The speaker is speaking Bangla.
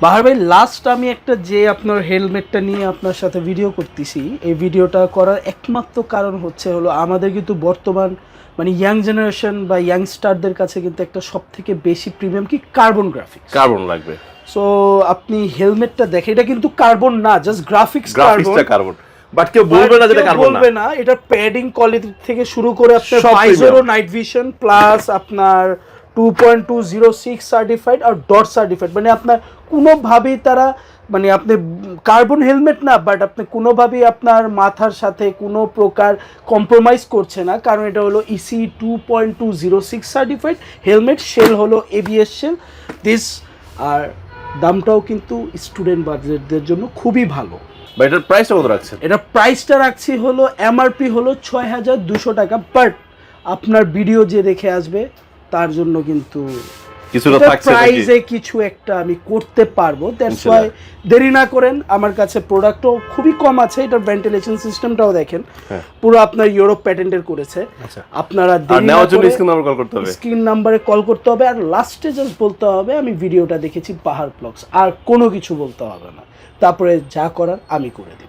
বাহার ভাই, লাস্ট আমি একটা যে আপনার হেলমেটটা নিয়ে আপনার সাথে ভিডিও করতেছি, এই ভিডিওটা করার একমাত্র কারণ হলো আমাদের কিন্তু বর্তমান মানে ইয়াং জেনারেশন বা ইয়াংস্টারদের কাছে কিন্তু একটা সব থেকে বেশি প্রিমিয়াম কি কার্বন গ্রাফিক্স। কার্বন লাগবে। সো আপনি হেলমেটটা দেখেন, এটা কিন্তু কার্বন না, জাস্ট গ্রাফিক্স কার্বন। বাট কেউ বলবে না যেটা কার্বন না। বলবে না। এটা প্যাডিং কোয়ালিটি থেকে শুরু করে আপনার সব ভাইজার ও premium। নাইট ভিশন প্লাস আপনার 2.206 সার্টিফাইড আর ডট সার্টিফাইড, মানে আপনার কোনোভাবেই তারা মানে আপনি কার্বন হেলমেট না, বাট আপনি কোনোভাবেই আপনার মাথার সাথে কোনো প্রকার কম্প্রোমাইজ করছে না, কারণ এটা হলো ইসি 2.206 সার্টিফাইড হেলমেট, শেল হলো এবিএস শেল দিস। আর দামটাও কিন্তু স্টুডেন্ট বাজেটদের জন্য খুবই ভালো। বা এটার প্রাইসটা কত রাখছেন? এটা প্রাইসটা রাখছি হলো এমআরপি হলো ৬,২০০ টাকা, বাট আপনার ভিডিও যে দেখে আসবে তার জন্য কিন্তু কিছুটা থাকছে নাকি? প্রাইসে কিছু একটা আমি করতে পারবো। দ্যাটস ওয়াই দেরি না করেন, আমার কাছে প্রোডাক্টও খুবই কম আছে। এটার ভেন্টিলেশন সিস্টেমটাও দেখেন, পুরো আপনার ইউরোপ প্যাটেন্টের করেছে। আপনারা আর নেওয়ার জন্য স্ক্রিন নাম্বার কল করতে হবে, স্ক্রিন নাম্বারে কল করতে হবে, আর লাস্টে জাস্ট বলতে হবে আমি ভিডিওটা দেখেছি পাহাড় ব্লগস, আর কোনো কিছু বলতে হবে না। তারপরে যা করার আমি করে দেব।